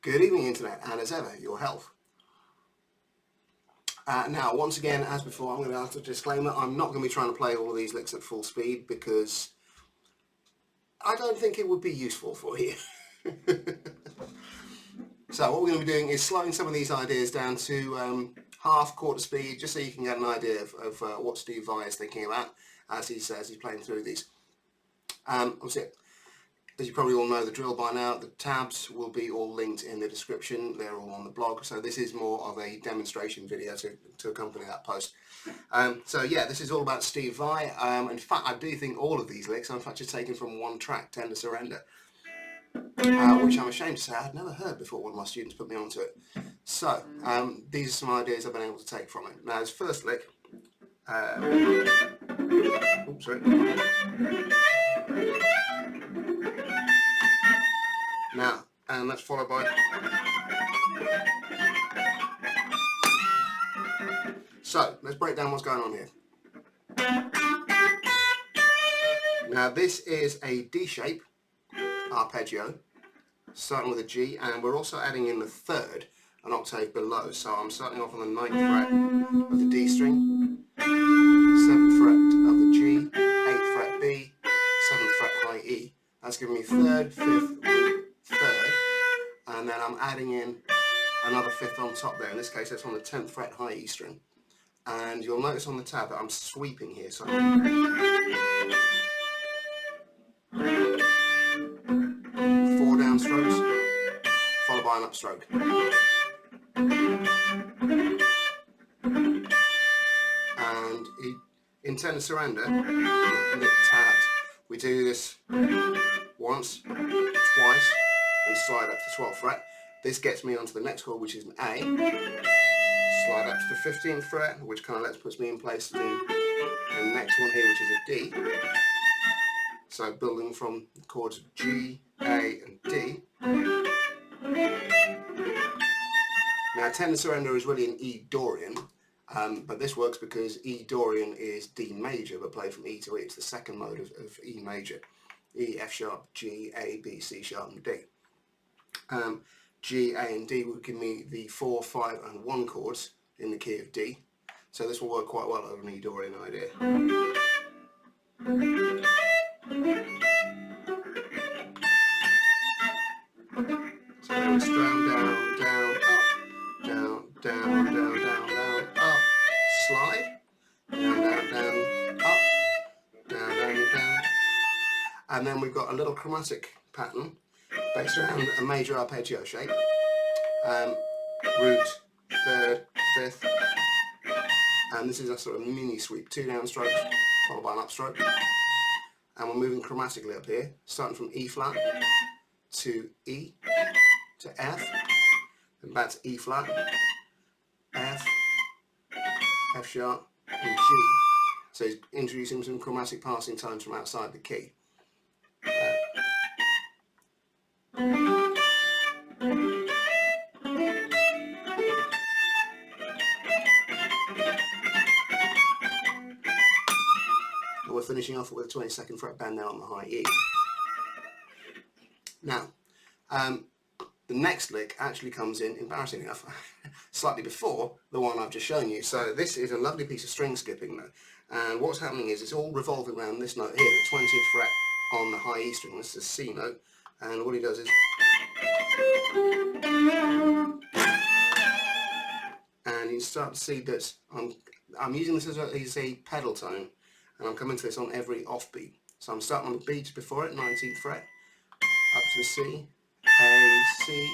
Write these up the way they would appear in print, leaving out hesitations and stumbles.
Good evening, Internet, and as ever, your health. Now, once again, as before, I'm going to ask a disclaimer. I'm not going to be trying to play all of these licks at full speed because I don't think it would be useful for you. So what we're going to be doing is slowing some of these ideas down to half, quarter speed, just so you can get an idea of what Steve Vai is thinking about as he's playing through these. Obviously, as you probably all know the drill by now, the tabs will be all linked in the description. They're all on the blog. So this is more of a demonstration video to accompany that post. So yeah, this is all about Steve Vai. In fact, I do think all of these licks are in fact just taken from one track, Tender Surrender, which I'm ashamed to say I'd never heard before when my students put me onto it. So these are some ideas I've been able to take from it. Now, this first lick. Oops, sorry. Now, and that's followed by. So, let's break down what's going on here. Now, this is a D shape arpeggio, starting with a G, and we're also adding in the third, an octave below. So I'm starting off on the 9th fret of the D string, 7th fret of the G, 8th fret B, 7th fret high E. That's giving me 3rd, 5th, root, 3rd, and then I'm adding in another 5th on top there. In this case, that's on the 10th fret high E string. And you'll notice on the tab that I'm sweeping here. So 4 down strokes, followed by an upstroke. And in Tender Surrender, lick tabs, we do this once, twice, and slide up to 12th fret. This gets me onto the next chord, which is an A. Slide up to the 15th fret, which kind of puts me in place to do the next one here, which is a D. So building from the chords G, A, and D. Now, Tender Surrender is really an E Dorian, but this works because E Dorian is D major, but played from E to E. It's the second mode of E major. E, F sharp, G, A, B, C sharp, and D. G, A, and D would give me the 4, 5, and 1 chords in the key of D. So this will work quite well over an E Dorian idea. So then it's down, down, down, up, down, down, down, down, down, up, slide, down, down, down, up, down, down, down. And then we've got a little chromatic pattern based around a major arpeggio shape. Root, 3rd, 5th, and this is a sort of mini sweep, 2 down strokes followed by an upstroke, and we're moving chromatically up here, starting from E flat to E to F, then back to E flat, F, F sharp, and G. So he's introducing some chromatic passing tones from outside the key. We're finishing off with a 22nd fret bend now on the high E. Now, the next lick actually comes in, embarrassingly enough, slightly before the one I've just shown you. So this is a lovely piece of string skipping though. And what's happening is it's all revolving around this note here, the 20th fret on the high E string. This is a C note. And what he does is... And you start to see that I'm using this as a pedal tone. And I'm coming to this on every offbeat. So I'm starting on the beat before it, 19th fret, up to the C, A, C.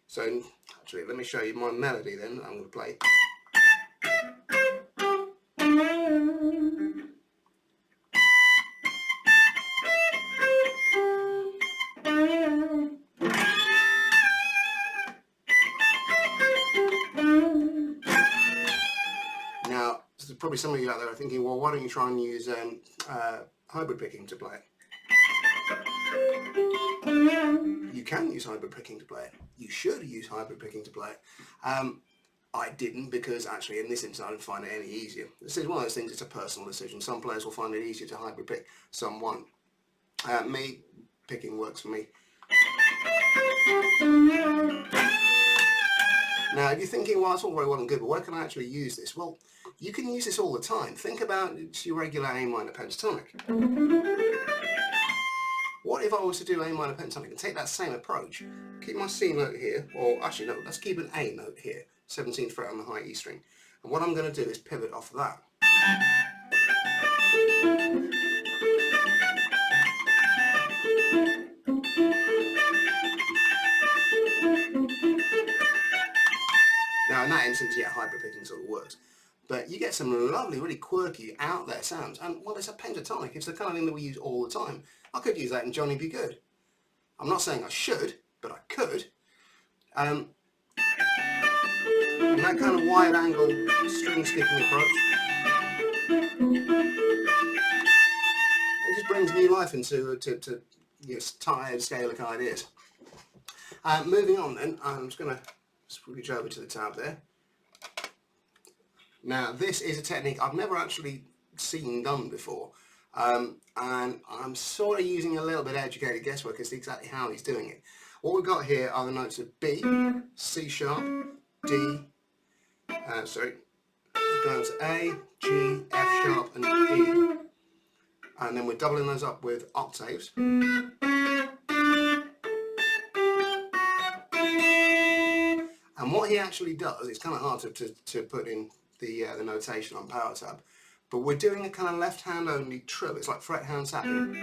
So actually, let me show you my melody then that I'm going to play. Now, there's probably some of you out there are thinking, well, why don't you try and use hybrid picking to play it? You can use hybrid picking to play it. You should use hybrid picking to play it. I didn't because actually in this instance I didn't find it any easier. This is one of those things, it's a personal decision. Some players will find it easier to hybrid pick, some won't. Me, picking works for me. Now, you're thinking, well, it's all very well and good, but where can I actually use this? Well, you can use this all the time. Think about your regular A minor pentatonic. What if I was to do A minor pentatonic and take that same approach, keep my C note here, or actually no, let's keep an A note here, 17th fret on the high E string. And what I'm going to do is pivot off of that. Now in that instance, yeah, hyperpicking sort of works. But you get some lovely, really quirky, out there sounds. And well, it's a pentatonic. It's the kind of thing that we use all the time. I could use that in Johnny Be Good. I'm not saying I should, but I could. And that kind of wide angle string skipping approach, it just brings new life into tired scalic ideas. Moving on then, I'm just going to switch over to the tab there. Now this is a technique I've never actually seen done before, and I'm sort of using a little bit of educated guesswork as to exactly how he's doing it. What we've got here are the notes of B, C sharp, D, goes A, G, F sharp and E, and then we're doubling those up with octaves. And what he actually does, it's kind of hard to put in the notation on Power Tab, but we're doing a kind of left hand only trill. It's like fret hand tapping.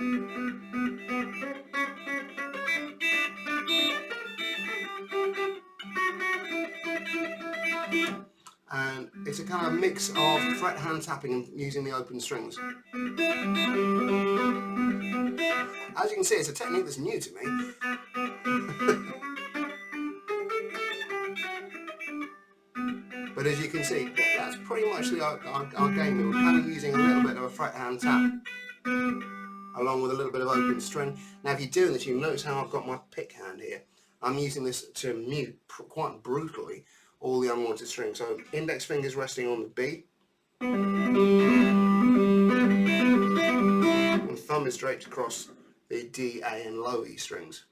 And it's a kind of mix of fret hand tapping and using the open strings. As you can see, it's a technique that's new to me. But as you can see, that's pretty much our game. We're kind of using a little bit of a fret hand tap along with a little bit of open string. Now if you're doing this, you notice how I've got my pick hand here. I'm using this to mute quite brutally all the unwanted strings. So index fingers resting on the B, and thumb is draped across the D, A and low E strings.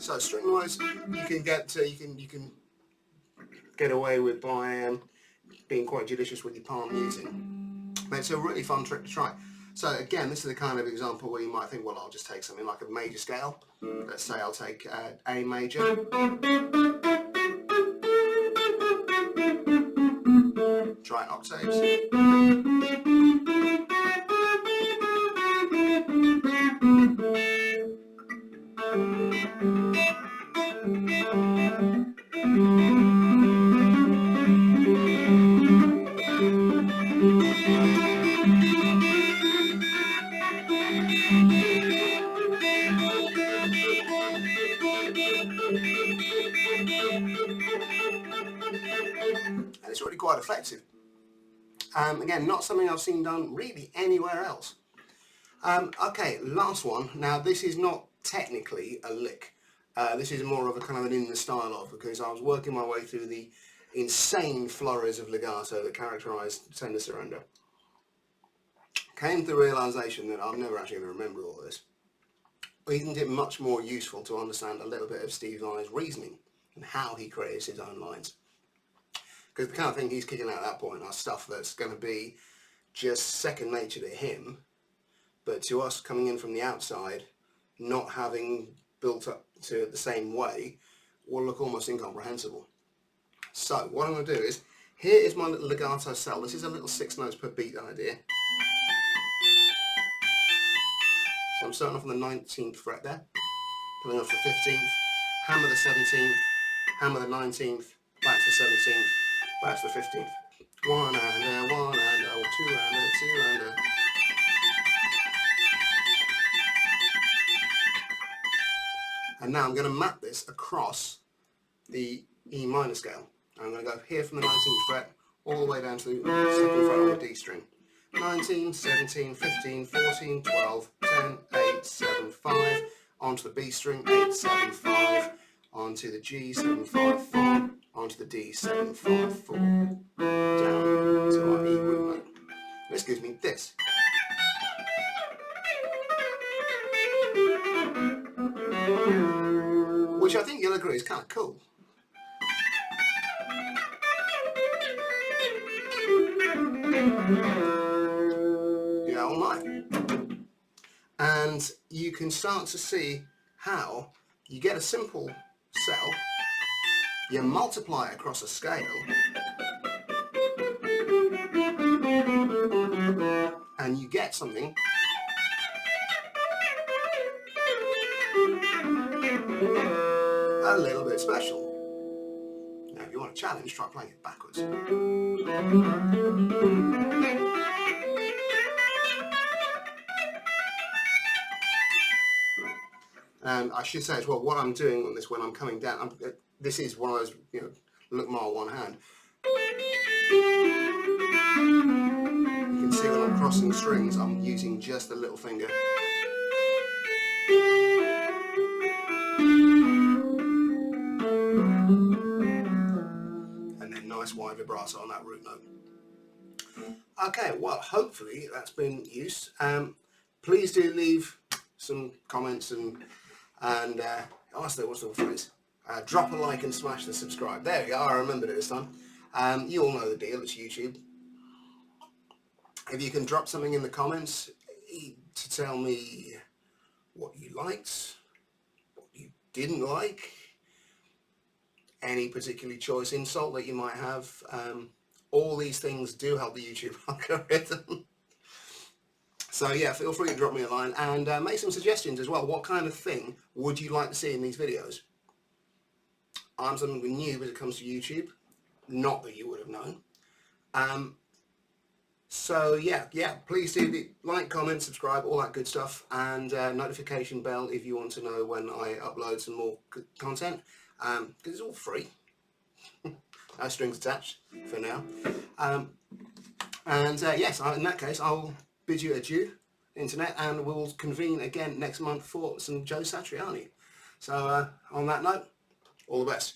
So string wise, you can get away with by being quite judicious with your palm muting. But it's a really fun trick to try. So again, this is the kind of example where you might think, well, I'll just take something like a major scale. Let's say I'll take A major, try octaves. And it's really quite effective. Again, not something I've seen done really anywhere else. Okay, last one. Now this is not technically a lick. This is more of a kind of an in the style of, because I was working my way through the insane flurries of legato that characterised Tender Surrender. Came to the realisation that I'm never actually going to remember all this. But isn't it much more useful to understand a little bit of Steve Vai's reasoning and how he creates his own lines? Because the kind of thing he's kicking out at that point are stuff that's going to be just second nature to him, but to us coming in from the outside, not having built up to it the same way, will look almost incomprehensible. So what I'm going to do is, here is my little legato cell. This is a little 6 notes per beat idea. So I'm starting off on the 19th fret there, pulling off the 15th, hammer the 17th, hammer the 19th, back to the 17th, back to the 15th. 1 and a, 1 and a, 2 and a, 2 and a. And now I'm going to map this across the E minor scale. I'm going to go here from the 19th fret all the way down to the 2nd fret on the D string. 19, 17, 15, 14, 12, 10, 8, 7, 5, onto the B string, 8, 7, 5, onto the G, 7, 5, 4, onto the D, 7, 5, 4, down to our this. Which I think you'll agree is kind of cool. Yeah, all night. And you can start to see how you get a simple cell, you multiply it across a scale, and you get something a little bit special. Now, if you want a challenge, try playing it backwards. And I should say as well, what I'm doing on this when I'm coming down, this is one of those, look my one hand. You can see when I'm crossing strings, I'm using just the little finger. And then nice wide vibrato on that root note. Okay, well, hopefully that's been used. Please do leave some comments and what's the phrase? Drop a like and smash the subscribe. There we go, I remembered it this time. You all know the deal, it's YouTube. If you can drop something in the comments to tell me what you liked, what you didn't like, any particularly choice insult that you might have, all these things do help the YouTube algorithm. So yeah, feel free to drop me a line and make some suggestions as well. What kind of thing would you like to see in these videos? I'm something new when it comes to YouTube, not that you would have known. So yeah, please do like, comment, subscribe, all that good stuff, and notification bell if you want to know when I upload some more content, because it's all free. No strings attached for now. Yes, in that case, I'll bid you adieu, Internet, and we'll convene again next month for some Joe Satriani. So on that note, all the best.